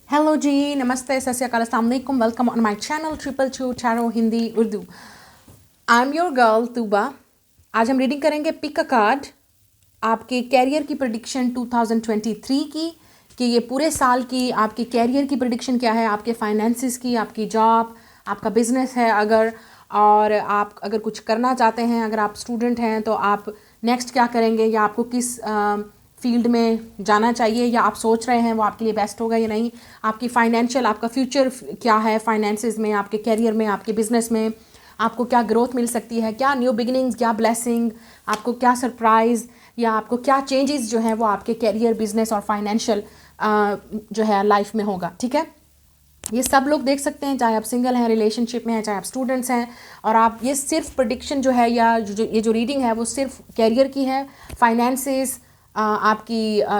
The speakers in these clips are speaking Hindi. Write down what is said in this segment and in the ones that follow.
हेलो जी, नमस्ते, सत श्री अकाल, अस्सलाम वालेकुम, welcome on my channel 222 tarot Hindi Urdu. I am your girl Tooba. आज हम रीडिंग करेंगे पिक अ कार्ड आपके कैरियर की प्रेडिक्शन 2023 की, कि ये पूरे साल की आपके कैरियर की प्रेडिक्शन क्या है, आपके फाइनेंसिस की, आपकी जॉब, आपका बिजनेस है अगर, और आप अगर कुछ करना चाहते हैं, अगर आप स्टूडेंट हैं तो आप नेक्स्ट क्या करेंगे, या आपको किस फील्ड में जाना चाहिए, या आप सोच रहे हैं वो आपके लिए बेस्ट होगा या नहीं, आपकी फाइनेंशियल, आपका फ्यूचर क्या है फाइनेंसिस में, आपके कैरियर में, आपके बिजनेस में, आपको क्या ग्रोथ मिल सकती है, क्या न्यू बिगिनिंग्स, क्या ब्लेसिंग, आपको क्या सरप्राइज़, या आपको क्या चेंजेस जो है वो आपके कैरियर, बिजनेस और फाइनेंशियल जो है लाइफ में होगा। ठीक है, ये सब लोग देख सकते हैं, चाहे आप सिंगल हैं, रिलेशनशिप में हैं, चाहे आप स्टूडेंट्स हैं, और आप ये सिर्फ प्रेडिक्शन जो है, या ये जो रीडिंग है वो सिर्फ कैरियर की है। फाइनेंसिस, आपकी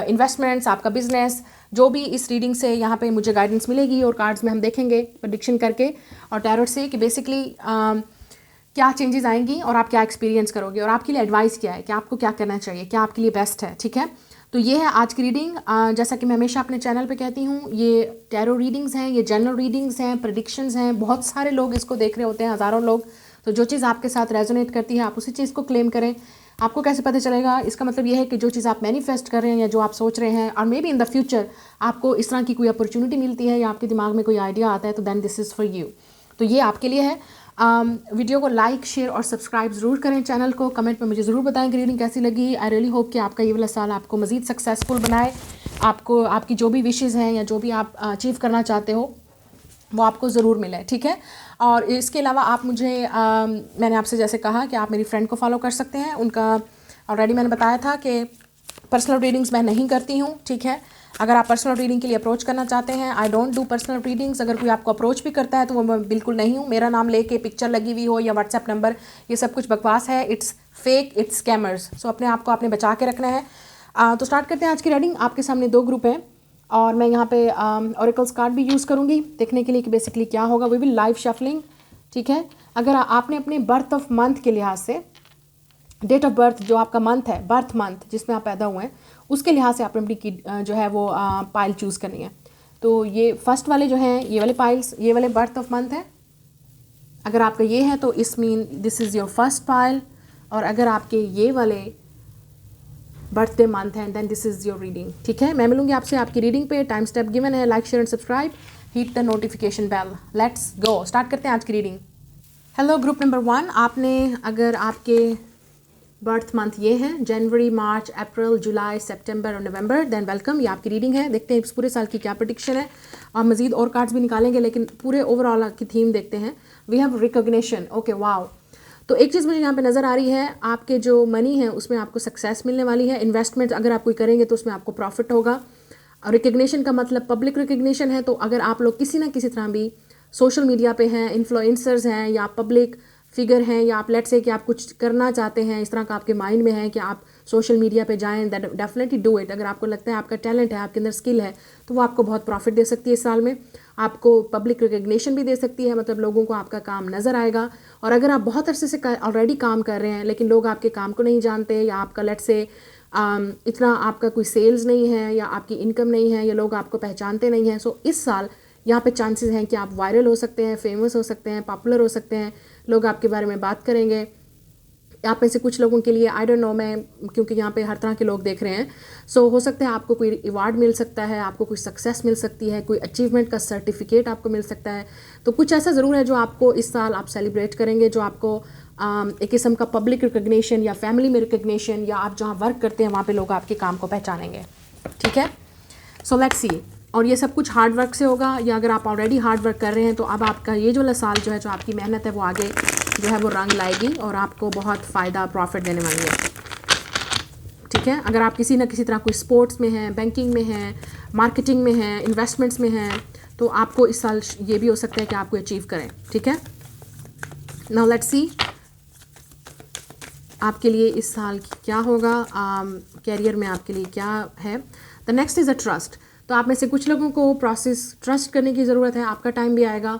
इन्वेस्टमेंट्स, आपका बिजनेस, जो भी इस रीडिंग से यहाँ पे मुझे गाइडेंस मिलेगी और कार्ड्स में हम देखेंगे प्रेडिक्शन करके और टैरोट से, कि बेसिकली क्या चेंजेस आएंगी और आप क्या एक्सपीरियंस करोगे, और आपके लिए एडवाइस क्या है, कि आपको क्या करना चाहिए, क्या आपके लिए बेस्ट है। ठीक है, तो ये है आज की रीडिंग। जैसा कि मैं हमेशा अपने चैनल पे कहती हूँ, ये टैरो रीडिंग्स हैं, ये जनरल रीडिंग्स हैं, प्रेडिक्शंस हैं। बहुत सारे लोग इसको देख रहे होते हैं, हज़ारों लोग। तो जो चीज़ आपके साथ रेजोनेट करती है, आप उसी चीज़ को क्लेम करें। आपको कैसे पता चलेगा? इसका मतलब ये है कि जो चीज़ आप मैनिफेस्ट कर रहे हैं या जो आप सोच रहे हैं, और may be in the future आपको इस तरह की कोई अपॉर्चुनिटी मिलती है या आपके दिमाग में कोई आइडिया आता है, तो then this is for you. तो ये आपके लिए है। वीडियो को लाइक, शेयर और सब्सक्राइब ज़रूर करें चैनल को। कमेंट में मुझे ज़रूर बताएं कि रीडिंग कैसी लगी। आई रियली होप कि आपका ये वाला साल आपको मज़ीद सक्सेसफुल बनाए, आपको आपकी जो भी विशेज़ हैं या जो भी आप अचीव करना चाहते हो वो आपको ज़रूर मिले। ठीक है, और इसके अलावा आप मुझे मैंने आपसे जैसे कहा कि आप मेरी फ्रेंड को फॉलो कर सकते हैं। उनका ऑलरेडी मैंने बताया था कि पर्सनल रीडिंग्स मैं नहीं करती हूँ। ठीक है, अगर आप पर्सनल रीडिंग के लिए अप्रोच करना चाहते हैं, I don't do personal readings. अगर कोई आपको अप्रोच भी करता है तो वो मैं बिल्कुल नहीं हूँ। मेरा नाम लेके पिक्चर लगी हुई हो या व्हाट्सएप नंबर, ये सब कुछ बकवास है। It's fake, it's scammers. So अपने आप को आपने बचा के रखना है। तो स्टार्ट करते हैं आज की रीडिंग। आपके सामने दो ग्रुप हैं और मैं यहाँ पे ऑरेकल्स कार्ड भी यूज़ करूँगी देखने के लिए कि बेसिकली क्या होगा। We will live shuffling. ठीक है, अगर आपने अपने बर्थ ऑफ मंथ के लिहाज से, डेट ऑफ बर्थ जो आपका मंथ है, बर्थ मंथ जिसमें आप पैदा हुए हैं, उसके लिहाज से आपने अपनी जो है वो पाइल चूज़ करनी है। तो ये फर्स्ट वाले जो हैं, ये वाले पाइल्स, ये वाले बर्थ ऑफ मंथ है। अगर आपका ये है तो इस mean this is your first pile, और अगर आपके ये वाले बर्थडे मंथ है, then this is your reading. ठीक है, मैं मिलूंगी आपसे आपकी रीडिंग पे। टाइम स्टेप गिवन है, like, share and subscribe, hit the notification bell. Let's go, start करते हैं आज की रीडिंग। हेलो ग्रुप नंबर 1, आपने अगर आपके बर्थ मंथ ये हैं जनवरी, मार्च, अप्रैल, जुलाई, सितंबर और नवंबर, देन वेलकम। ये आपकी रीडिंग है। देखते हैं इस पूरे साल की क्या प्रेडिक्शन है, और मज़ीद और कार्ड्स भी निकालेंगे, लेकिन पूरे ओवरऑल की थीम देखते हैं। We have recognition. Okay, wow. तो एक चीज़ मुझे यहाँ पे नज़र आ रही है, आपके जो मनी है उसमें आपको सक्सेस मिलने वाली है। इन्वेस्टमेंट अगर आप कोई करेंगे तो उसमें आपको प्रॉफिट होगा। रिकग्निशन का मतलब पब्लिक रिकग्निशन है। तो अगर आप लोग किसी ना किसी तरह भी सोशल मीडिया पे हैं, इन्फ्लुएंसर्स हैं, या पब्लिक फिगर हैं, या आप लेट से कि आप कुछ करना चाहते हैं, इस तरह का आपके माइंड में है कि आप सोशल मीडिया पे जाएं, दैट डेफिनेटली डू इट। अगर आपको लगता है आपका टैलेंट है, आपके अंदर स्किल है, तो वो आपको बहुत प्रॉफिट दे सकती है इस साल में। आपको पब्लिक रिकग्निशन भी दे सकती है, मतलब लोगों को आपका काम नज़र आएगा। और अगर आप बहुत अरसे से ऑलरेडी काम कर रहे हैं लेकिन लोग आपके काम को नहीं जानते, या आपका लेट से इतना आपका कोई सेल्स नहीं है, या आपकी इनकम नहीं है, या लोग आपको पहचानते नहीं हैं, सो इस साल यहाँ पे चांसेस हैं कि आप वायरल हो सकते हैं, फेमस हो सकते हैं, पॉपुलर हो सकते हैं, लोग आपके बारे में बात करेंगे। आप में से कुछ लोगों के लिए आई डोंट नो, मैं क्योंकि यहाँ पे हर तरह के लोग देख रहे हैं, सो हो सकता है आपको कोई अवार्ड मिल सकता है, आपको कोई सक्सेस मिल सकती है, कोई अचीवमेंट का सर्टिफिकेट आपको मिल सकता है। तो कुछ ऐसा ज़रूर है जो आपको इस साल आप सेलिब्रेट करेंगे, जो आपको एक किस्म का पब्लिक रिकग्निशन या फैमिली में रिकग्निशन, या आप जहाँ वर्क करते हैं वहाँ पे लोग आपके काम को पहचानेंगे। ठीक है, सो लेट्स सी। और ये सब कुछ हार्ड वर्क से होगा, या अगर आप ऑलरेडी हार्ड वर्क कर रहे हैं तो अब आपका ये जो साल जो है, जो आपकी मेहनत है वो आगे जो है वो रंग लाएगी और आपको बहुत फ़ायदा, प्रॉफिट देने वाली है। ठीक है, अगर आप किसी न किसी तरह कोई स्पोर्ट्स में हैं, बैंकिंग में हैं, मार्केटिंग में हैं, इन्वेस्टमेंट्स में हैं, तो आपको इस साल ये भी हो सकता है कि आपको अचीव करें। ठीक है, नाउ लेट्स सी आपके लिए इस साल क्या होगा, कैरियर में आपके लिए क्या है। The next is a trust. तो आप में से कुछ लोगों को प्रोसेस ट्रस्ट करने की ज़रूरत है। आपका टाइम भी आएगा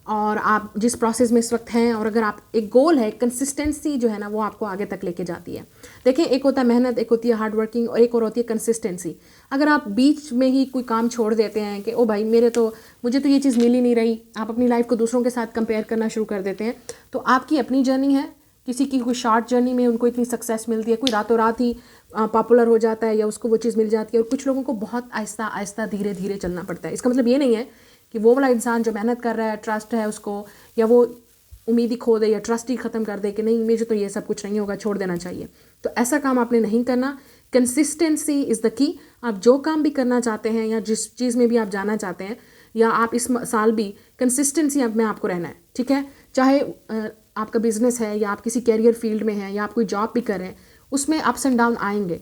और आप जिस प्रोसेस में इस वक्त हैं, और अगर आप एक गोल है, कंसिस्टेंसी जो है ना, वो आपको आगे तक लेके जाती है। देखिए, एक होता है मेहनत, एक होती है हार्ड वर्किंग, और एक और होती है कंसिस्टेंसी। अगर आप बीच में ही कोई काम छोड़ देते हैं कि ओ भाई मुझे तो ये चीज़ मिल ही नहीं रही, आप अपनी लाइफ को दूसरों के साथ कंपेयर करना शुरू कर देते हैं, तो आपकी अपनी जर्नी है। किसी की कोई शॉर्ट जर्नी में उनको इतनी सक्सेस मिलती है, कोई रातों रात ही पॉपुलर हो जाता है या उसको वो चीज़ मिल जाती है, और कुछ लोगों को बहुत आहिस्ता आहिस्ता धीरे धीरे चलना पड़ता है। इसका मतलब ये नहीं है कि वो वाला इंसान जो मेहनत कर रहा है, ट्रस्ट है उसको, या वो उम्मीद ही खो दे या ट्रस्ट ही ख़त्म कर दे कि नहीं मुझे तो ये सब कुछ नहीं होगा, छोड़ देना चाहिए। तो ऐसा काम आपने नहीं करना। Consistency is the key. आप जो काम भी करना चाहते हैं या जिस चीज़ में भी आप जाना चाहते हैं, या आप इस साल भी कंसिस्टेंसी में आपको रहना है, ठीक है। चाहे आपका बिजनेस है या आप किसी कैरियर फील्ड में हैं या आप कोई जॉब भी कर रहे हैं, उसमें अप्स एंड डाउन आएंगे।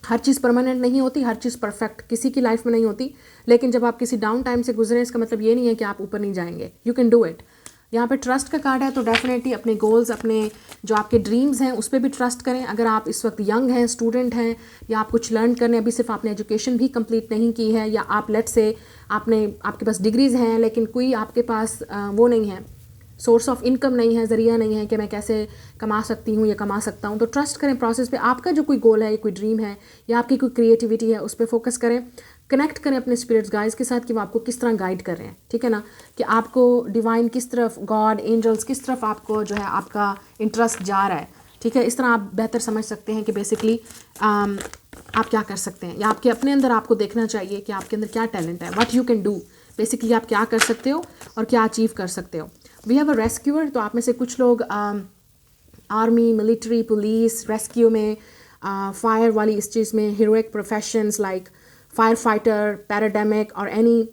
हर चीज़ परमानेंट नहीं होती, हर चीज़ परफेक्ट किसी की लाइफ में नहीं होती, लेकिन जब आप किसी डाउन टाइम से गुजरें, इसका मतलब ये नहीं है कि आप ऊपर नहीं जाएंगे। You can do it. यहाँ पे ट्रस्ट का कार्ड है, तो डेफिनेटली अपने गोल्स, अपने जो आपके ड्रीम्स हैं उस पर भी ट्रस्ट करें। अगर आप इस वक्त यंग हैं, स्टूडेंट हैं, या आप कुछ लर्न करने, अभी सिर्फ आपने एजुकेशन भी कंप्लीट नहीं की है, या आप लेट से आपके पास डिग्रीज़ हैं लेकिन कोई आपके पास वो नहीं है, सोर्स ऑफ इनकम नहीं है, ज़रिया नहीं है कि मैं कैसे कमा सकती हूँ या कमा सकता हूँ, तो ट्रस्ट करें प्रोसेस पे। आपका जो कोई गोल है, कोई ड्रीम है, या आपकी कोई क्रिएटिविटी है, उस पर फोकस करें। कनेक्ट करें अपने स्पिरिट्स गाइड्स के साथ कि वो आपको किस तरह गाइड कर रहे हैं, ठीक है ना, कि आपको डिवाइन किस तरफ, गॉड, एंजल्स किस तरफ आपको जो है आपका इंटरेस्ट जा रहा है, ठीक है। इस तरह आप बेहतर समझ सकते हैं कि बेसिकली आप क्या कर सकते हैं, या आपके अपने अंदर आपको देखना चाहिए कि आपके अंदर क्या टैलेंट है, what you can do, basically आप क्या कर सकते हो और क्या अचीव कर सकते हो। वी हैव अ रेस्क्यूअर, तो आप में से कुछ लोग आर्मी, मिलिट्री, पुलिस, रेस्क्यू में, फायर वाली इस चीज़ में, heroic professions like fire fighter, paramedic और एनी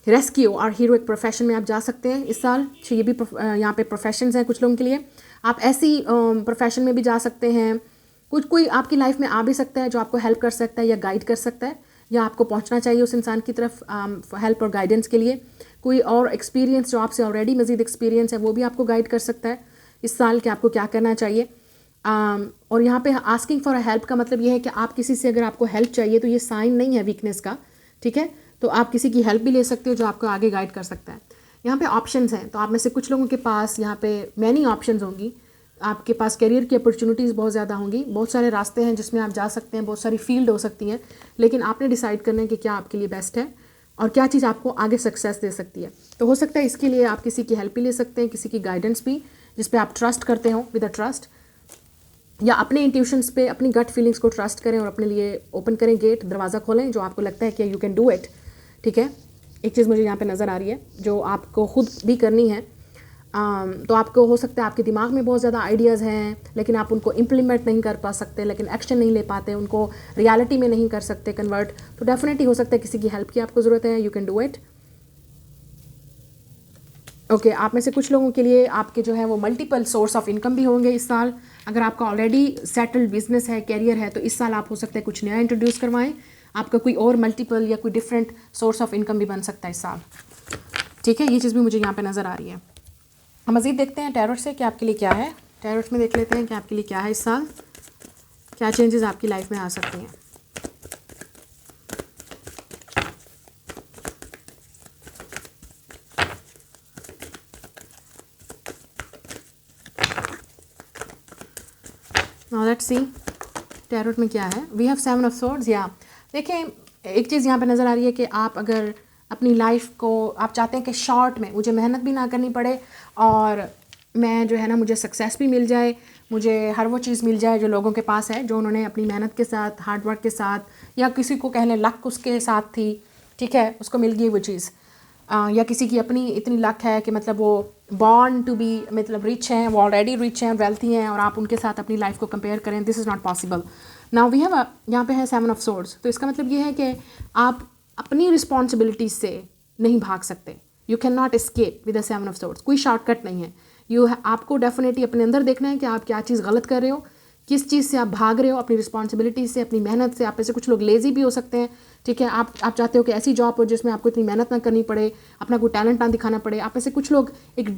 रेस्क्यू और हीरोइक प्रोफेशन में आप जा सकते हैं इस साल। ये भी यहाँ पे प्रोफेशंस हैं कुछ लोगों के लिए। आप ऐसी प्रोफेशन में भी जा सकते हैं। कोई आपकी लाइफ में आ भी सकता है जो आपको हेल्प कर सकता है या गाइड कर सकता है, या आपको पहुँचना चाहिए उस इंसान की तरफ हेल्प और गाइडेंस के लिए। कोई और एक्सपीरियंस जो आपसे ऑलरेडी मज़ीद एक्सपीरियंस है, वो भी आपको गाइड कर सकता है इस साल कि आपको क्या करना चाहिए। और यहाँ पे आस्किंग फॉर अ हेल्प का मतलब ये है कि आप किसी से, अगर आपको हेल्प चाहिए तो ये साइन नहीं है वीकनेस का, ठीक है। तो आप किसी की हेल्प भी ले सकते हो जो आपको आगे गाइड कर सकता है। यहाँ पे ऑप्शंस हैं, तो आप में से कुछ लोगों के पास यहाँ पे मैनी ऑप्शंस होंगी। आपके पास करियर की अपॉर्चुनिटीज़ बहुत ज़्यादा होंगी, बहुत सारे रास्ते हैं जिसमें आप जा सकते हैं, बहुत सारी फील्ड हो सकती हैं, लेकिन आपने डिसाइड करना है कि क्या आपके लिए बेस्ट है और क्या चीज़ आपको आगे सक्सेस दे सकती है। तो हो सकता है इसके लिए आप किसी की हेल्प भी ले सकते हैं, किसी की गाइडेंस भी, जिस पे आप ट्रस्ट करते हो विद अ ट्रस्ट, या अपने इंट्यूशंस पे, अपनी गट फीलिंग्स को ट्रस्ट करें और अपने लिए ओपन करें गेट, दरवाज़ा खोलें जो आपको लगता है कि यू कैन डू इट, ठीक है। एक चीज़ मुझे यहाँ पे नज़र आ रही है जो आपको खुद भी करनी है। तो आपको हो सकता है आपके दिमाग में बहुत ज़्यादा आइडियाज़ हैं, लेकिन आप उनको इम्प्लीमेंट नहीं कर पा सकते, लेकिन एक्शन नहीं ले पाते, उनको रियलिटी में नहीं कर सकते कन्वर्ट। तो डेफिनेटली हो सकता है किसी की हेल्प की आपको ज़रूरत है, you can do it. Okay, आप में से कुछ लोगों के लिए आपके जो है वो मल्टीपल सोर्स ऑफ इनकम भी होंगे इस साल। अगर आपका ऑलरेडी सेटल्ड बिजनेस है, कैरियर है, तो इस साल आप हो सकता है कुछ नया इंट्रोड्यूस करवाएं, आपका कोई और मल्टीपल या कोई डिफरेंट सोर्स ऑफ इनकम भी बन सकता है इस साल, ठीक है। ये चीज़ भी मुझे यहाँ पे नज़र आ रही है। हम मज़ीद देखते हैं टैरोट से कि आपके लिए क्या है। टैरोट में देख लेते हैं कि आपके लिए क्या है इस साल, क्या चेंजेस आपकी लाइफ में आ सकती हैं। नाउ लेट्स सी टैरोट में क्या है। We have 7 of swords. या देखें, एक चीज़ यहाँ पे नज़र आ रही है कि आप अगर अपनी लाइफ को आप चाहते हैं कि शॉर्ट में मुझे मेहनत भी ना करनी पड़े और मैं जो है ना मुझे सक्सेस भी मिल जाए, मुझे हर वो चीज़ मिल जाए जो लोगों के पास है, जो उन्होंने अपनी मेहनत के साथ, हार्ड वर्क के साथ, या किसी को कहने लक उसके साथ थी, ठीक है, उसको मिल गई वो चीज़। या किसी की अपनी इतनी लक है कि मतलब वो बॉर्न टू बी मतलब रिच हैं, वो ऑलरेडी रिच हैं, वेल्थी हैं, और आप उनके साथ अपनी लाइफ को कंपेयर करें, this is not possible. Now we have यहाँ पे है 7 ऑफ स्वॉर्ड्स। तो इसका मतलब ये है कि आप अपनी रिस्पॉन्सिबिलिटीज से नहीं भाग सकते। You can not escape with the 7 of swords. कोई शॉर्टकट नहीं है। आपको डेफिनेटली अपने अंदर देखना है कि आप क्या चीज़ गलत कर रहे हो, किस चीज़ से आप भाग रहे हो, अपनी रिस्पॉन्सिबिलिटी से, अपनी मेहनत से। आप में से कुछ लोग लेज़ी भी हो सकते हैं, ठीक है। आप चाहते हो कि ऐसी जॉब हो जिसमें आपको इतनी मेहनत ना करनी पड़े, अपना कोई टैलेंट ना दिखाना पड़े। आप में से कुछ लोग एक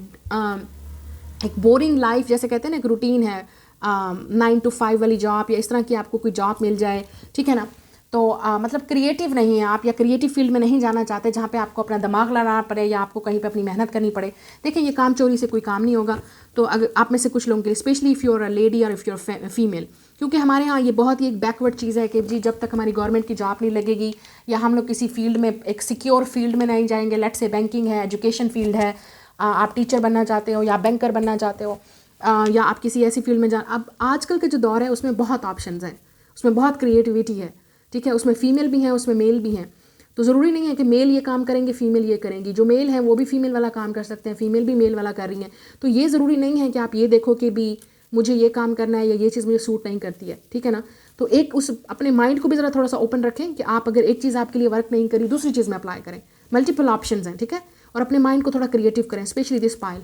बोरिंग लाइफ, जैसे कहते हैं ना, एक रूटीन है, 9 to 5 वाली जॉब, या इस तरह की आपको कोई जॉब मिल जाए, ठीक है ना। तो मतलब क्रिएटिव नहीं है आप, या क्रिएटिव फील्ड में नहीं जाना चाहते जहाँ पे आपको अपना दिमाग लगाना पड़े या आपको कहीं पे अपनी मेहनत करनी पड़े, देखिए ये काम चोरी से कोई काम नहीं होगा। तो अगर आप में से कुछ लोगों के लिए, specially if you are a lady और इफ़ यू आर फीमेल, क्योंकि हमारे यहाँ ये बहुत ही एक बैकवर्ड चीज़ है कि जी जब तक हमारी गवर्नमेंट की जॉब नहीं लगेगी या हम लोग किसी फील्ड में, एक सिक्योर फील्ड में नहीं जाएंगे, लेट्स से बैंकिंग है, एजुकेशन फील्ड है, आप टीचर बनना चाहते हो या बैंकर बनना चाहते हो, या आप किसी ऐसी फील्ड में अब आजकल का जो दौर है उसमें बहुत ऑप्शंस हैं, उसमें बहुत क्रिएटिविटी है, ठीक है, उसमें फीमेल भी हैं, उसमें मेल भी हैं। तो ज़रूरी नहीं है कि मेल ये काम करेंगे फीमेल ये करेंगी, जो मेल है वो भी फीमेल वाला काम कर सकते हैं, फीमेल भी मेल वाला कर रही हैं। तो ये ज़रूरी नहीं है कि आप ये देखो कि भी मुझे ये काम करना है या ये चीज़ मुझे सूट नहीं करती है, ठीक है ना। तो एक उस अपने माइंड को भी ज़रा थोड़ा सा ओपन रखें कि आप अगर एक चीज़ आपके लिए वर्क नहीं करी दूसरी चीज़ में अप्लाई करें, मल्टीपल ऑप्शंस हैं, ठीक है। और अपने माइंड को थोड़ा क्रिएटिव करें, स्पेशली दिस पाइल।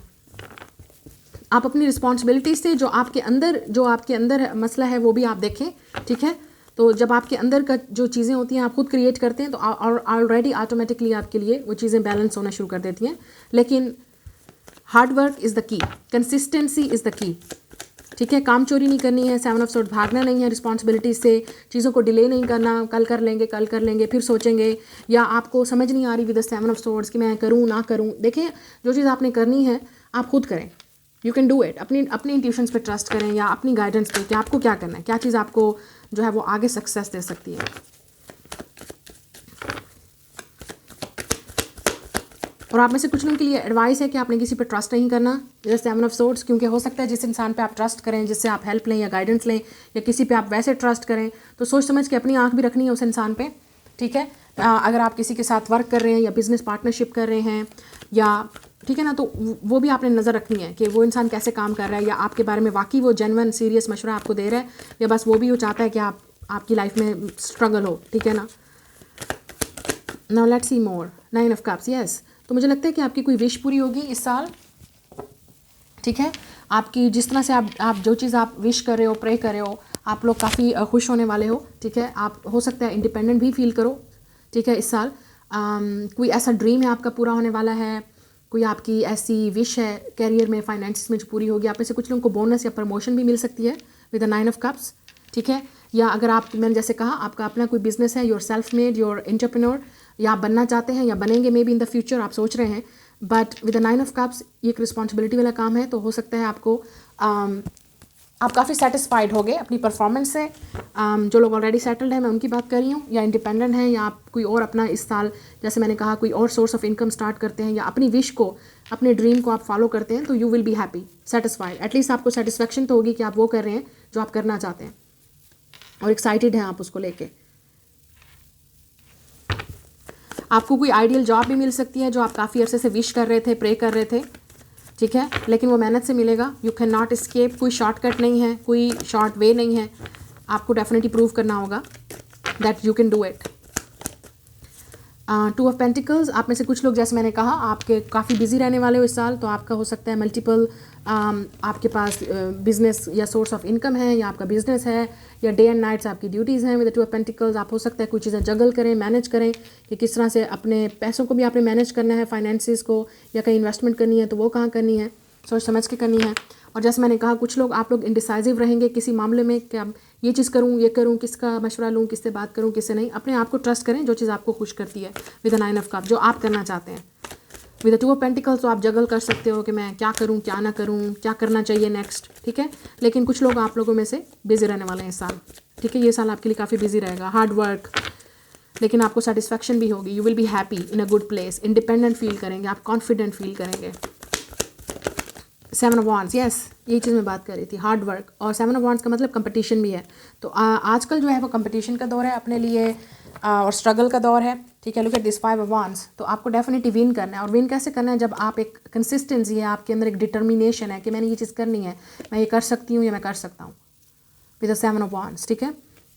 आप अपनी रिस्पॉन्सिबिलिटी से जो आपके अंदर मसला है वो भी आप देखें, ठीक है। तो जब आपके अंदर का जो चीज़ें होती हैं आप खुद क्रिएट करते हैं तो ऑलरेडी ऑटोमेटिकली आपके लिए वो चीज़ें बैलेंस होना शुरू कर देती हैं। लेकिन hard work is the key, consistency is the key, ठीक है। काम चोरी नहीं करनी है, 7 ऑफ सोर्ड्स भागना नहीं है रिस्पॉन्सिबिलिटी से, चीज़ों को डिले नहीं करना, कल कर लेंगे फिर सोचेंगे, या आपको समझ नहीं आ रही विद द 7 ऑफ सोर्ड्स कि मैं करूँ ना करूँ। देखें जो चीज़ आपने करनी है आप खुद करें, यू कैन डू इट। अपनी इंट्यूशंस पे ट्रस्ट करें या अपनी गाइडेंस पे कि आपको क्या करना है, क्या चीज़ आपको जो है वो आगे सक्सेस दे सकती है। और आप में से कुछ लोगों के लिए एडवाइस है कि आपने किसी पे ट्रस्ट नहीं करना, जैसे 7 ऑफ सोर्ड्स, क्योंकि हो सकता है जिस इंसान पे आप ट्रस्ट करें, जिससे आप हेल्प लें या गाइडेंस लें, या किसी पे आप वैसे ट्रस्ट करें तो सोच समझ के अपनी आंख भी रखनी है उस इंसान पे, ठीक है। अगर आप किसी के साथ वर्क कर रहे हैं या बिजनेस पार्टनरशिप कर रहे हैं या, ठीक है ना, तो वो भी आपने नज़र रखनी है कि वो इंसान कैसे काम कर रहा है, या आपके बारे में वाकई वो जेन्युइन सीरियस मशवरा आपको दे रहा है, या बस वो भी वो चाहता है कि आपकी लाइफ में स्ट्रगल हो, ठीक है ना। Now let's C more, 9 of cups, yes. तो मुझे लगता है कि आपकी कोई विश पूरी होगी इस साल, ठीक है। आपकी जिस तरह से आप जो चीज़ आप विश कर रहे हो, प्रे कर रहे हो, आप लोग काफ़ी खुश होने वाले हो, ठीक है। आप हो सकता है इंडिपेंडेंट भी फील करो, ठीक है, इस साल। कोई ऐसा ड्रीम है आपका पूरा होने वाला है, कोई आपकी ऐसी विश है कैरियर में, फाइनेंस में जो पूरी होगी। आप में से कुछ लोगों को बोनस या प्रमोशन भी मिल सकती है विद द 9 ऑफ कप्स, ठीक है। या अगर आप, मैंने जैसे कहा, आपका अपना कोई बिजनेस है, your self made, your entrepreneur, या आप बनना चाहते हैं या बनेंगे may be in the future, आप सोच रहे हैं, but with the 9 of cups ये एक रिस्पॉन्सिबिलिटी वाला काम है। तो हो सकता है आपको आप काफ़ी सेटिस्फाइड हो गए अपनी परफॉर्मेंस से। जो लोग ऑलरेडी सेटल्ड हैं मैं उनकी बात कर रही हूँ, या इंडिपेंडेंट हैं, या आप कोई और अपना इस साल, जैसे मैंने कहा, कोई और सोर्स ऑफ इनकम स्टार्ट करते हैं, या अपनी विश को, अपने ड्रीम को आप फॉलो करते हैं, तो you will be happy, satisfied. At least आपको सेटिस्फेक्शन तो होगी कि आप वो कर रहे हैं जो आप करना चाहते हैं और एक्साइटेड हैं आप उसको लेके। आपको कोई आइडियल जॉब भी मिल सकती है जो आप काफ़ी अरसे से विश कर रहे थे, प्रे कर रहे थे, ठीक है, लेकिन वो मेहनत से मिलेगा। यू कैन नॉट एस्केप, कोई शॉर्टकट नहीं है, कोई शॉर्ट वे नहीं है, आपको डेफिनेटली प्रूव करना होगा that you can do it. 2 of pentacles, आप में से कुछ लोग, जैसे मैंने कहा, आपके काफ़ी बिजी रहने वाले हो इस साल, तो आपका हो सकता है मल्टीपल आपके पास बिजनेस या सोर्स ऑफ इनकम है, या आपका बिजनेस है, या डे एंड नाइट्स आपकी ड्यूटीज़ हैं विद 2 ऑफ पेंटिकल्स। आप हो सकता है कुछ चीज़ें जगल करें, मैनेज करें कि किस तरह से अपने पैसों को भी आपने मैनेज करना है, फाइनेंसिस को, या कहीं इन्वेस्टमेंट करनी है तो वो कहाँ करनी है, सोच समझ के करनी है। और जैसे मैंने कहा, कुछ लोग, आप लोग इंडिसाइजिव रहेंगे किसी मामले में कि अब ये चीज़ करूँ, ये करूँ, किसका मशवरा लूँ, किससे बात करूँ, किससे नहीं। अपने आप को ट्रस्ट करें, जो चीज़ आपको खुश करती है विद द 9 ऑफ कप, जो आप करना चाहते हैं। विद द 2 ऑफ पेंटिकल्स तो आप जगल कर सकते हो कि मैं क्या करूँ, क्या ना करूँ, क्या करना चाहिए नेक्स्ट, ठीक है। लेकिन कुछ लोग आप लोगों में से बिजी रहने वाले हैं इस साल, ठीक है। ये साल आपके लिए काफ़ी बिजी रहेगा, हार्ड वर्क, लेकिन आपको सेटिस्फैक्शन भी होगी। You will be happy in a good place, independent feel करेंगे, आप कॉन्फिडेंट फील करेंगे। 7 ऑफ वॉन्ड्स, यस, यही चीज़ मैं बात कर रही थी, हार्ड वर्क। और 7 ऑफ वॉन्ड्स का मतलब कंपटीशन भी है। तो आजकल जो है वो कंपटीशन का दौर है अपने लिए, और स्ट्रगल का दौर है, ठीक है। Look at this 5 of wands. तो आपको डेफिनेटली विन करना है, और विन कैसे करना है, जब आप एक कंसिस्टेंसी है आपके अंदर, एक डिटर्मिनेशन है कि मैंने ये चीज़ करनी है, मैं ये कर सकती हूँ या मैं कर सकता हूँ विद द 7 ऑफ वॉन्ड्स, ठीक है।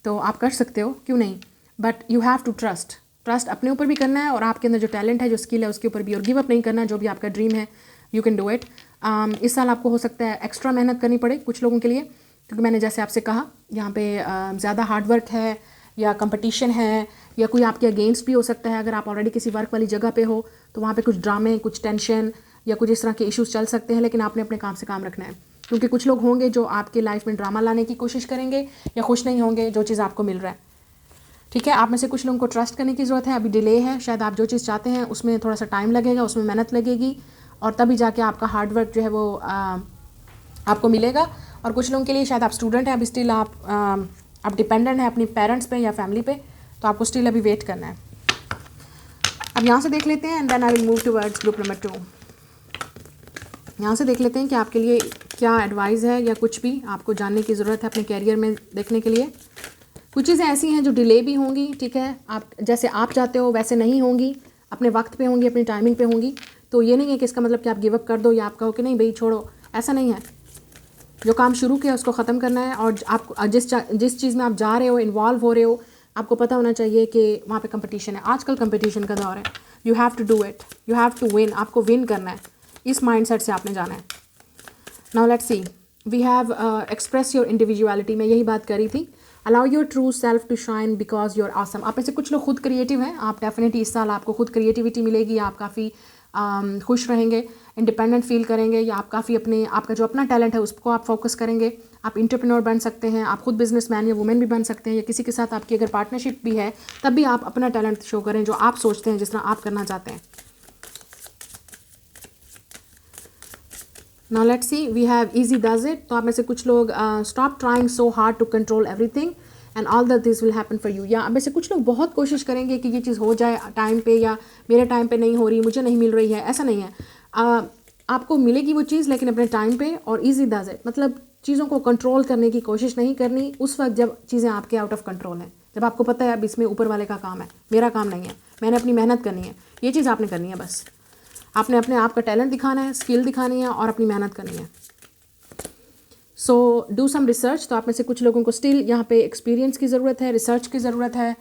तो आप कर सकते हो, क्यों नहीं, but you have to trust अपने ऊपर भी करना है, और आपके अंदर जो टैलेंट है, जो स्किल है, उसके ऊपर भी, और गिव अप नहीं करना। जो भी आपका ड्रीम है, यू कैन डू इट। इस साल आपको हो सकता है एक्स्ट्रा मेहनत करनी पड़े कुछ लोगों के लिए, क्योंकि मैंने जैसे आपसे कहा, यहाँ पे ज़्यादा हार्ड वर्क है, या कंपटीशन है, या कोई आपके अगेंस्ट भी हो सकता है। अगर आप ऑलरेडी किसी वर्क वाली जगह पे हो तो वहाँ पे कुछ ड्रामे, कुछ टेंशन, या कुछ इस तरह के इश्यूज चल सकते हैं, लेकिन आपने अपने काम से काम रखना है। क्योंकि कुछ लोग होंगे जो आपके लाइफ में ड्रामा लाने की कोशिश करेंगे, या खुश नहीं होंगे जो चीज़ आपको मिल रहा है, ठीक है, आप में से कुछ लोगों को ट्रस्ट करने की ज़रूरत है, अभी डिले है, शायद आप जो चीज़ चाहते हैं उसमें थोड़ा सा टाइम लगेगा, उसमें मेहनत लगेगी और तभी जाके आपका हार्डवर्क जो है वो आपको मिलेगा। और कुछ लोगों के लिए शायद आप स्टूडेंट हैं, अभी स्टिल आप डिपेंडेंट हैं अपनी पेरेंट्स पे या फैमिली पे, तो आपको स्टिल अभी वेट करना है। अब यहाँ से देख लेते हैं and then I will move towards group number 2। यहाँ से देख लेते हैं कि आपके लिए क्या एडवाइस है या कुछ भी आपको जानने की ज़रूरत है अपने कैरियर में देखने के लिए। कुछ चीज़ें ऐसी हैं जो डिले भी होंगी, ठीक है, आप जैसे आप चाहते हो वैसे नहीं होंगी, अपने वक्त पे होंगी, अपनी टाइमिंग पे होंगी। तो ये नहीं है कि इसका मतलब कि आप गिव अप कर दो या आप कहो कि नहीं भाई छोड़ो, ऐसा नहीं है। जो काम शुरू किया उसको ख़त्म करना है और आप जिस चीज़ में आप जा रहे हो, इन्वॉल्व हो रहे हो, आपको पता होना चाहिए कि वहाँ पे कंपटीशन है। आजकल कंपटीशन का दौर है, you have to do it, you have to win, आपको विन करना है, इस माइंडसेट से आपने जाना है। Now let's see, we have express your individuality, मैं यही बात कर रही थी। Allow your true self to shine because you're awesome. आप में से कुछ लोग खुद क्रिएटिव हैं, आप डेफिनेटली इस साल आपको खुद क्रिएटिविटी मिलेगी, आप काफ़ी खुश रहेंगे, इंडिपेंडेंट फील करेंगे, या आप काफ़ी आपका जो अपना टैलेंट है उसको आप फोकस करेंगे। आप इंटरप्रेन्योर बन सकते हैं, आप खुद बिजनेसमैन या वुमेन भी बन सकते हैं, या किसी के साथ आपकी अगर पार्टनरशिप भी है तब भी आप अपना टैलेंट शो करें जो आप सोचते हैं, जिस तरह आप करना चाहते हैं। Now let's see, we have easy does it. तो आप में से कुछ लोग stop trying so hard to control everything and all that this will happen for you. या आप में से कुछ लोग बहुत कोशिश करेंगे कि ये चीज़ हो जाए टाइम पे, या मेरे टाइम पे नहीं हो रही, मुझे नहीं मिल रही है, ऐसा नहीं है। आपको मिलेगी वो चीज़ लेकिन अपने टाइम पे, और ईजी डज इट मतलब चीज़ों को कंट्रोल करने की कोशिश नहीं करनी उस वक्त जब चीज़ें आपके आउट ऑफ कंट्रोल हैं, जब आपको पता है अब इसमें ऊपर वाले का काम है, मेरा काम नहीं है, मैंने अपनी मेहनत करनी है, ये चीज़ आपने करनी है। बस आपने अपने आप का टैलेंट दिखाना है, स्किल दिखानी है और अपनी मेहनत करनी है। So do some research. तो आप में से कुछ लोगों को स्टिल यहाँ पे एक्सपीरियंस की ज़रूरत है, रिसर्च की ज़रूरत है,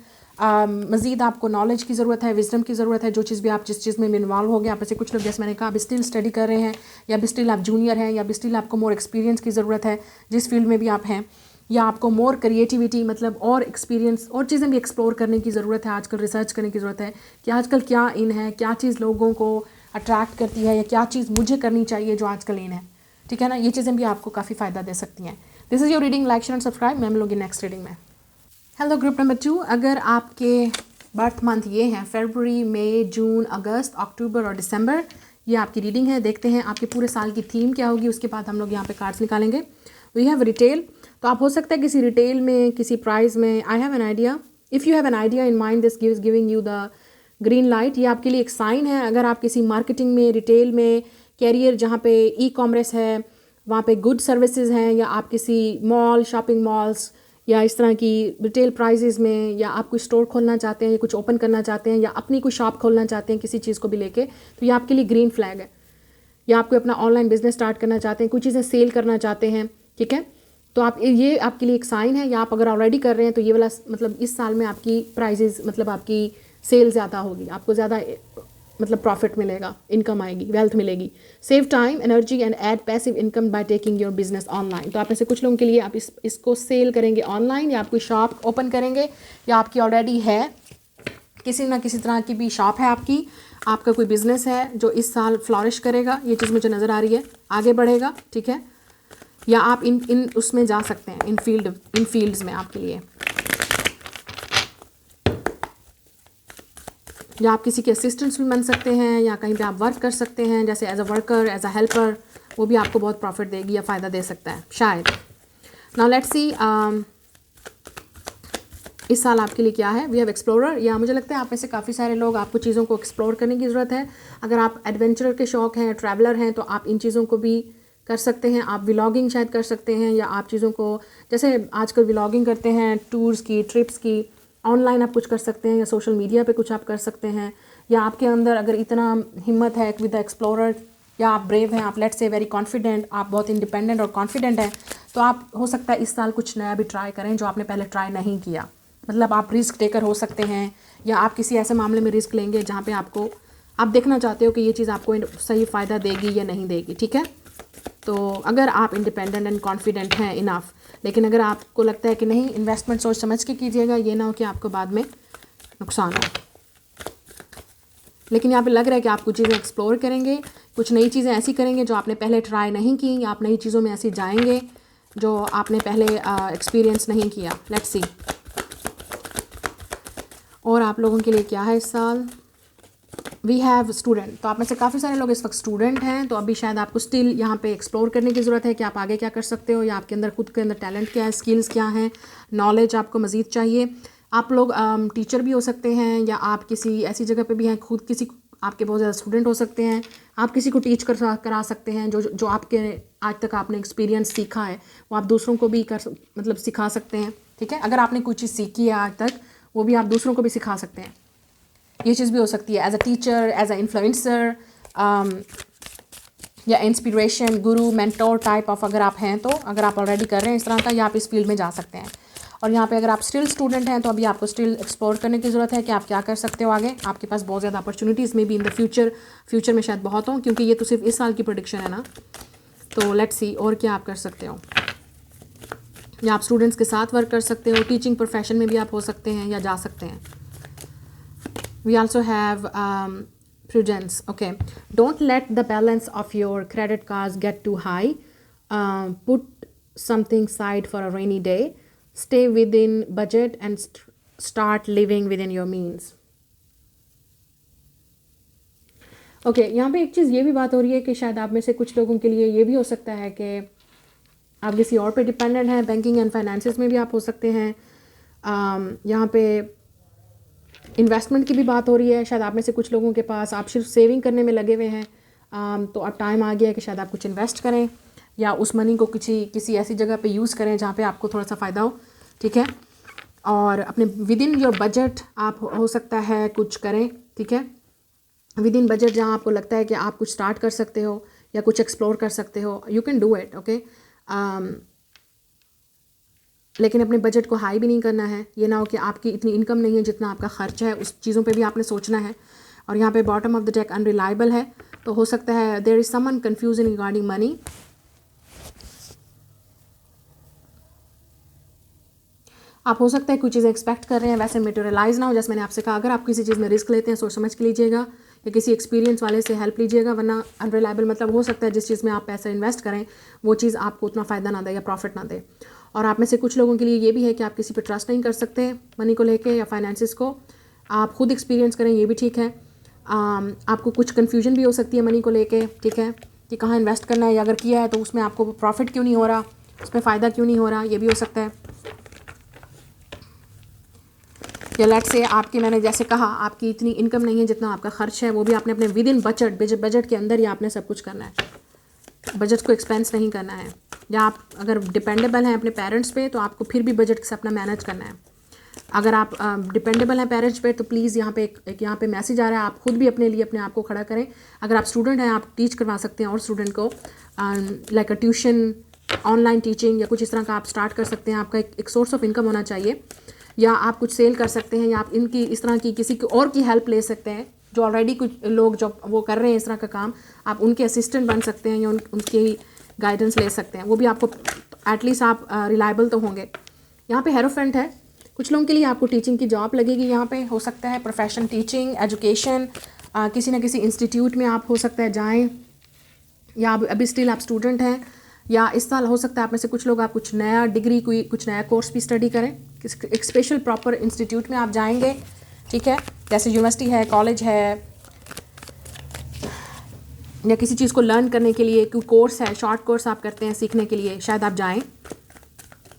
मज़ीद आपको नॉलेज की ज़रूरत है, विजडम की ज़रूरत है। जो चीज़ भी आप जिस चीज़ में इन्वॉल्व हो गए, आप में से कुछ लोग जैसे मैंने कहा अभी स्टिल स्टडी कर रहे हैं, या भी स्टिल आप जूनियर हैं, या भी स्टिल आपको मोर एक्सपीरियंस की ज़रूरत है जिस फील्ड में भी आप हैं, या आपको मोर क्रिएटिविटी मतलब और एक्सपीरियंस और चीज़ें भी एक्सप्लोर करने की ज़रूरत है। आजकल रिसर्च करने की ज़रूरत है कि आजकल क्या इन है, क्या चीज़ लोगों को अट्रैक्ट करती है, या क्या चीज़ मुझे करनी चाहिए जो आजकल इन है, ठीक है ना। ये चीज़ें भी आपको काफ़ी फ़ायदा दे सकती हैं। This is your reading, like share and subscribe. मैं मिलूंगी नेक्स्ट रीडिंग में। हेलो ग्रुप नंबर 2, अगर आपके बर्थ मंथ ये हैं फरवरी, मई, जून, अगस्त, अक्टूबर और दिसंबर, ये आपकी रीडिंग है। देखते हैं आपके पूरे साल की थीम क्या होगी, उसके बाद हम लोग यहाँ पे कार्ड्स निकालेंगे। वी हैव रिटेल, तो आप हो सकता है किसी रिटेल में, किसी प्राइस में। I have an idea, if you have an idea in mind, this gives giving you the green light. ये आपके लिए एक साइन है। अगर आप किसी मार्केटिंग में, रिटेल में, कैरियर जहाँ पे ई कॉमर्स है, वहाँ पे गुड सर्विसेज हैं, या आप किसी मॉल, शॉपिंग मॉल्स या इस तरह की रिटेल प्राइजेज़ में, या आप कोई स्टोर खोलना चाहते हैं, या कुछ ओपन करना चाहते हैं, या अपनी कोई शॉप खोलना चाहते हैं किसी चीज़ को भी लेके, तो ये आपके लिए ग्रीन फ्लैग है। या आप कोई अपना ऑनलाइन बिजनेस स्टार्ट करना चाहते हैं, कुछ चीज़ें सेल करना चाहते हैं, ठीक है, तो आप ये आपके लिए एक साइन है। या आप अगर ऑलरेडी कर रहे हैं तो ये वाला मतलब इस साल में आपकी प्राइजेज़ मतलब आपकी सेल ज़्यादा होगी, आपको ज़्यादा मतलब प्रॉफिट मिलेगा, इनकम आएगी, वेल्थ मिलेगी। Save time, energy and add passive income by taking your business online. तो आप में से कुछ लोगों के लिए आप इसको सेल करेंगे ऑनलाइन, या आप कोई शॉप ओपन करेंगे, या आपकी ऑलरेडी है किसी ना किसी तरह की भी शॉप है आपकी, आपका कोई बिजनेस है जो इस साल फ्लॉरिश करेगा, ये चीज़ मुझे नज़र आ रही है, आगे बढ़ेगा, ठीक है। या आप इन उसमें जा सकते हैं, इन फील्ड्स में आपके लिए, या आप किसी के असिस्टेंट्स भी बन सकते हैं, या कहीं पे आप वर्क कर सकते हैं जैसे as a worker, as a helper, वो भी आपको बहुत प्रॉफिट देगी या फ़ायदा दे सकता है शायद। नाउ लेट्स सी इस साल आपके लिए क्या है। वी हैव एक्सप्लोरर, या मुझे लगता है आप में से काफ़ी सारे लोग, आपको चीज़ों को एक्सप्लोर करने की ज़रूरत है। अगर आप एडवेंचर के शौक़ हैं, ट्रैवलर हैं, तो आप इन चीज़ों को भी कर सकते हैं। आप व्लॉगिंग शायद कर सकते हैं, या आप चीज़ों को जैसे आजकल व्लॉगिंग करते हैं, टूर्स की, ट्रिप्स की, ऑनलाइन आप कुछ कर सकते हैं, या सोशल मीडिया पे कुछ आप कर सकते हैं। या आपके अंदर अगर इतना हिम्मत है विद द एक्सप्लोरर, या आप ब्रेव हैं, आप लेट्स से वेरी कॉन्फिडेंट, आप बहुत इंडिपेंडेंट और कॉन्फिडेंट हैं, तो आप हो सकता है इस साल कुछ नया भी ट्राई करें जो आपने पहले ट्राई नहीं किया। मतलब आप रिस्क टेकर हो सकते हैं, या आप किसी ऐसे मामले में रिस्क लेंगे जहाँ पे आप देखना चाहते हो कि ये चीज़ आपको सही फ़ायदा देगी या नहीं देगी, ठीक है। तो अगर आप इंडिपेंडेंट एंड कॉन्फिडेंट हैं इनफ, लेकिन अगर आपको लगता है कि नहीं, इन्वेस्टमेंट सोच समझ के कीजिएगा, ये ना हो कि आपको बाद में नुकसान हो। लेकिन यहाँ पे लग रहा है कि आप कुछ चीज़ें एक्सप्लोर करेंगे, कुछ नई चीज़ें ऐसी करेंगे जो आपने पहले ट्राई नहीं की, या आप नई चीज़ों में ऐसी जाएंगे जो आपने पहले एक्सपीरियंस नहीं किया। लेट्स सी, और आप लोगों के लिए क्या है इस साल? We have student. तो आप में से काफ़ी सारे लोग इस वक्त स्टूडेंट हैं, तो अभी शायद आपको स्टिल यहाँ पे एक्सप्लोर करने की ज़रूरत है कि आप आगे क्या कर सकते हो, या आपके अंदर खुद के अंदर टैलेंट क्या है, स्किल्स क्या हैं, नॉलेज आपको मज़ीद चाहिए। आप लोग टीचर भी हो सकते हैं, या आप किसी ऐसी जगह पे भी हैं, खुद किसी आपके बहुत ज़्यादा स्टूडेंट हो सकते हैं, आप किसी को टीच करा सकते हैं। जो जो आपके आज तक आपने एक्सपीरियंस सीखा है वो आप दूसरों को भी मतलब सिखा सकते हैं। ठीक है, अगर आपने कोई चीज़ सीखी है आज तक, वो भी आप दूसरों को भी सिखा सकते हैं। ये चीज़ भी हो सकती है as a teacher, as a influencer, या inspiration, guru, mentor type of अगर आप हैं, तो अगर आप ऑलरेडी कर रहे हैं इस तरह का, या आप इस फील्ड में जा सकते हैं। और यहाँ पे अगर आप स्टिल स्टूडेंट हैं तो अभी आपको स्टिल एक्सप्लोर करने की ज़रूरत है कि आप क्या कर सकते हो आगे। आपके पास बहुत ज़्यादा अपॉर्चुनिटीज़ में भी इन द फ्यूचर में शायद बहुत हों, क्योंकि ये तो सिर्फ इस साल की प्रेडिक्शन है ना। तो लेट्स सी और क्या आप कर सकते हो। या आप स्टूडेंट्स के साथ वर्क कर सकते हो, टीचिंग प्रोफेशन में भी आप हो सकते हैं या जा सकते हैं। We also have prudence. Okay, don't let the balance of your credit cards get too high. Put something aside for a rainy day. Stay within budget and start living within your means. Okay, यहाँ पे एक चीज़ ये भी बात हो रही है कि शायद आप में से कुछ लोगों के लिए ये भी हो सकता है कि आप किसी और पे डिपेंडेंट हैं। बैंकिंग एंड फाइनेंसेस में भी आप हो सकते हैं। यहाँ पे इन्वेस्टमेंट की भी बात हो रही है। शायद आप में से कुछ लोगों के पास आप सिर्फ सेविंग करने में लगे हुए हैं, तो अब टाइम आ गया है कि शायद आप कुछ इन्वेस्ट करें, या उस मनी को किसी ऐसी जगह पे यूज़ करें जहाँ पे आपको थोड़ा सा फ़ायदा हो। ठीक है, और अपने विद इन योर बजट आप हो सकता है कुछ करें। ठीक है, विद इन बजट जहाँ आपको लगता है कि आप कुछ स्टार्ट कर सकते हो या कुछ एक्सप्लोर कर सकते हो, you can do it. Okay, लेकिन अपने बजट को हाई भी नहीं करना है। ये ना हो कि आपकी इतनी इनकम नहीं है जितना आपका खर्च है, उस चीज़ों पे भी आपने सोचना है। और यहाँ पे bottom of the deck unreliable है, तो हो सकता है there is someone confusion regarding money. आप हो सकता है कोई चीज़ें एक्सपेक्ट कर रहे हैं, वैसे मटेरियलाइज ना हो। जैसे मैंने आपसे कहा, अगर आप किसी चीज़ में रिस्क लेते हैं सोच समझ के लीजिएगा, या किसी एक्सपीरियंस वाले से हेल्प लीजिएगा, वरना अनरिलायबल मतलब हो सकता है जिस चीज़ में आप पैसा इन्वेस्ट करें वो चीज़ आपको उतना फ़ायदा ना दे या प्रॉफिट ना दे। और आप में से कुछ लोगों के लिए ये भी है कि आप किसी पे ट्रस्ट नहीं कर सकते मनी को लेके या फाइनेंसिस को। आप खुद एक्सपीरियंस करें, ये भी ठीक है। आपको कुछ कन्फ्यूजन भी हो सकती है मनी को लेके। ठीक है, कि कहाँ इन्वेस्ट करना है, या अगर किया है तो उसमें आपको प्रॉफिट क्यों नहीं हो रहा, उसमें फ़ायदा क्यों नहीं हो रहा, ये भी हो सकता है। या लेट से आपके, मैंने जैसे कहा, आपकी इतनी इनकम नहीं है जितना आपका खर्च है, वो भी आपने अपने विद इन बजट के अंदर ही आपने सब कुछ करना है, बजट को एक्सपेंस नहीं करना है। या आप अगर डिपेंडेबल हैं अपने पेरेंट्स पे, तो आपको फिर भी बजट से अपना मैनेज करना है। अगर आप डिपेंडेबल हैं पेरेंट्स पे, तो प्लीज़ यहाँ पे एक यहाँ पे मैसेज आ रहा है, आप खुद भी अपने लिए अपने आप को खड़ा करें। अगर आप स्टूडेंट हैं, आप टीच करवा सकते हैं और स्टूडेंट को, लाइक अ ट्यूशन, ऑनलाइन टीचिंग या कुछ इस तरह का आप स्टार्ट कर सकते हैं। आपका एक सोर्स ऑफ इनकम होना चाहिए, या आप कुछ सेल कर सकते हैं, या आप इनकी इस तरह की किसी और की हेल्प ले सकते हैं। जो ऑलरेडी कुछ लोग जो वो कर रहे हैं इस तरह का काम, आप उनके असिस्टेंट बन सकते हैं, या उनकी गाइडेंस ले सकते हैं। वो भी आपको एटलीस्ट आप रिलायबल तो होंगे। यहाँ पे हेरोफेंट है, कुछ लोगों के लिए आपको टीचिंग की जॉब लगेगी। यहाँ पे हो सकता है प्रोफेशन, टीचिंग, एजुकेशन, किसी न किसी इंस्टीट्यूट में आप हो सकता है जाएं, या अभी स्टिल आप स्टूडेंट हैं, या इस साल हो सकता है आप में से कुछ लोग आप कुछ नया डिग्री, कोई कुछ नया कोर्स भी स्टडी करें। एक स्पेशल प्रॉपर इंस्टीट्यूट में आप जाएंगे। ठीक है, जैसे यूनिवर्सिटी है, कॉलेज है, या किसी चीज़ को लर्न करने के लिए कोई कोर्स है, शॉर्ट कोर्स आप करते हैं सीखने के लिए, शायद आप जाएं।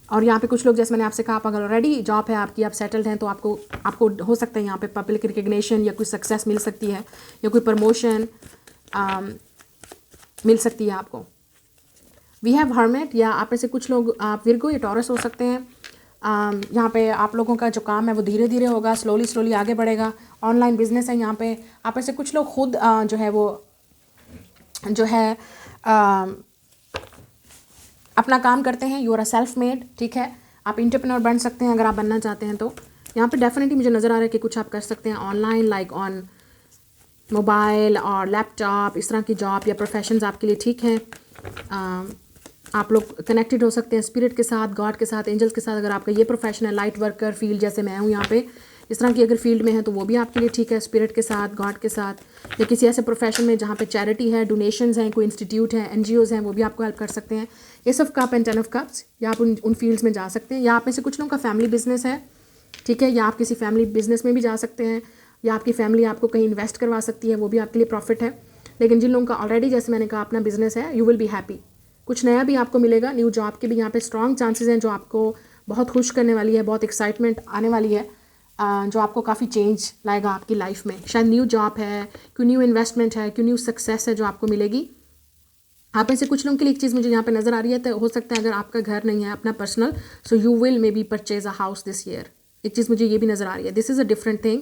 और यहाँ पे कुछ लोग, जैसे मैंने आपसे कहा, आप अगर ऑलरेडी जॉब है आपकी, आप सेटल्ड हैं, तो आपको हो सकता है यहाँ पे पब्लिक रिकग्निशन या कोई सक्सेस मिल सकती है, या कोई प्रमोशन मिल सकती है आपको। वी हैव हर्मिट, या आप में से कुछ लोग आप विर्गो या टॉरस हो सकते हैं। यहाँ पे आप लोगों का जो काम है वो धीरे धीरे होगा, स्लोली आगे बढ़ेगा। ऑनलाइन बिजनेस है यहाँ पे। आप में से कुछ लोग खुद जो है अपना काम करते हैं। You are a self made. ठीक है, आप एंटरप्रेन्योर बन सकते हैं अगर आप बनना चाहते हैं। तो यहाँ पे डेफिनेटली मुझे नज़र आ रहा है कि कुछ आप कर सकते हैं ऑनलाइन, लाइक ऑन मोबाइल और लैपटॉप, इस तरह की जॉब या प्रोफेशंस आपके लिए ठीक हैं। आप लोग कनेक्टेड हो सकते हैं स्पिरिट के साथ, गॉड के साथ, एंजल्स के साथ। अगर आपका ये प्रोफेशन है, लाइट वर्कर फील्ड, जैसे मैं हूँ यहाँ पे, इस तरह की अगर फील्ड में है तो वो भी आपके लिए ठीक है, स्पिरिट के साथ, गॉड के साथ। या किसी ऐसे प्रोफेशन में जहाँ पे चैरिटी है, डोनेशंस हैं, कोई इंस्टीट्यूट है, एनजीओज़ हैं, वो भी आपको हेल्प कर सकते हैं। S of cup and 10 of cups, या आप उन फील्ड्स में जा सकते हैं। या आप में से कुछ लोगों का फैमिली बिजनेस है, ठीक है, या आप किसी फैमिली बिजनेस में भी जा सकते हैं, या आपकी फैमिली आपको कहीं इन्वेस्ट करवा सकती है, वो भी आपके लिए प्रॉफिट है। लेकिन जिन लोगों का ऑलरेडी, जैसे मैंने कहा, अपना बिजनेस है, यू विल बी हैप्पी। कुछ नया भी आपको मिलेगा, न्यू जॉब के भी यहाँ पे स्ट्रॉन्ग चांसेस हैं, जो आपको बहुत खुश करने वाली है, बहुत एक्साइटमेंट आने वाली है, जो आपको काफ़ी चेंज लाएगा आपकी लाइफ में। शायद न्यू जॉब है, कोई न्यू इन्वेस्टमेंट है, कोई न्यू सक्सेस है जो आपको मिलेगी। आप में से कुछ लोगों के लिए एक चीज़ मुझे यहाँ पे नज़र आ रही है, तो हो सकता है अगर आपका घर नहीं है अपना personal, so you will may be purchase a house this year. एक चीज़ मुझे ये भी नज़र आ रही है, this is a different thing,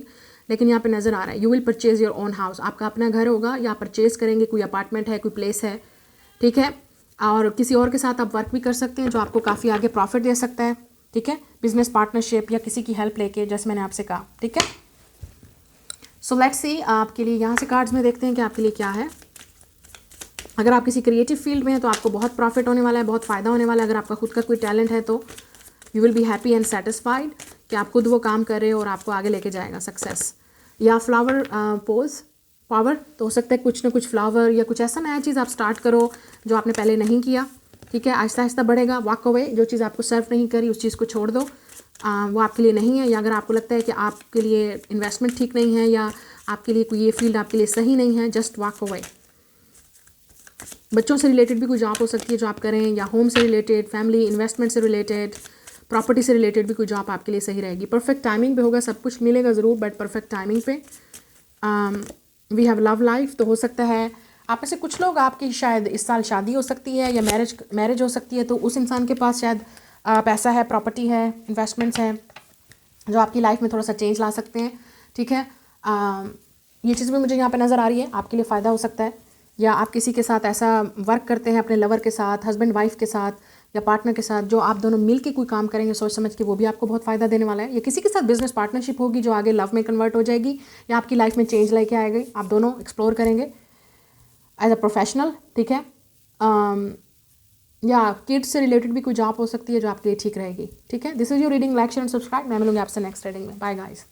लेकिन यहाँ पे नज़र आ रहा है you will purchase your own house. आपका अपना घर होगा, या परचेज करेंगे, कोई अपार्टमेंट है, कोई प्लेस है, ठीक है। और किसी और के साथ आप वर्क भी कर सकते हैं, जो आपको काफ़ी आगे प्रॉफिट दे सकता है, ठीक है। बिजनेस पार्टनरशिप या किसी की हेल्प लेके, जैसे मैंने आपसे कहा, ठीक है। सो लेट्स सी आपके लिए यहाँ से कार्ड्स में देखते हैं कि आपके लिए क्या है। अगर आप किसी क्रिएटिव फील्ड में हैं तो आपको बहुत प्रॉफिट होने वाला है, बहुत फ़ायदा होने वाला है। अगर आपका खुद का कोई टैलेंट है तो you will be happy and satisfied कि आप खुद वो काम कर रहे हो और आपको आगे लेके जाएगा सक्सेस। या फ्लावर पोज पावर, तो हो सकता है कुछ ना कुछ फ्लावर या कुछ ऐसा नया चीज़ आप स्टार्ट करो जो आपने पहले नहीं किया, ठीक है। आहिस्ता आहिस्ता बढ़ेगा। वॉक अवे, जो चीज़ आपको सर्व नहीं करी उस चीज़ को छोड़ दो, वो आपके लिए नहीं है। या अगर आपको लगता है कि आपके लिए इन्वेस्टमेंट ठीक नहीं है, या आपके लिए कोई ये फील्ड आपके लिए सही नहीं है, जस्ट वॉक अवे। बच्चों से रिलेटेड भी कोई जॉब हो सकती है जो आप करें, या होम से रिलेटेड, फैमिली इन्वेस्टमेंट से रिलेटेड, प्रॉपर्टी से रिलेटेड भी कोई जॉब आपके लिए सही रहेगी। परफेक्ट टाइमिंग पे होगा, सब कुछ मिलेगा ज़रूर, बट परफेक्ट टाइमिंग पे। वी हैव लव लाइफ, तो हो सकता है आप में से कुछ लोग, आपकी शायद इस साल शादी हो सकती है, या मैरिज हो सकती है, तो उस इंसान के पास शायद पैसा है, प्रॉपर्टी है, इन्वेस्टमेंट्स हैं, जो आपकी लाइफ में थोड़ा सा चेंज ला सकते हैं, ठीक है। ये चीज़ भी मुझे यहाँ पे नज़र आ रही है, आपके लिए फ़ायदा हो सकता है। या आप किसी के साथ ऐसा वर्क करते हैं, अपने लवर के साथ, हस्बैंड वाइफ के साथ, या पार्टनर के साथ, जो आप दोनों मिल के कोई काम करेंगे सोच समझ के, वो भी आपको बहुत फ़ायदा देने वाला है। या किसी के साथ बिजनेस पार्टनरशिप होगी जो आगे लव में कन्वर्ट हो जाएगी, या आपकी लाइफ में चेंज लेके आएगी। आप दोनों एक्सप्लोर करेंगे एज अ प्रोफेशनल, ठीक है। या किड्स से रिलेटेड भी कोई जॉब हो सकती है जो आपके लिए ठीक रहेगी, ठीक है। This is your reading. Like share and subscribe. मैं मिलूंगी आपसे नेक्स्ट रीडिंग में। Bye guys.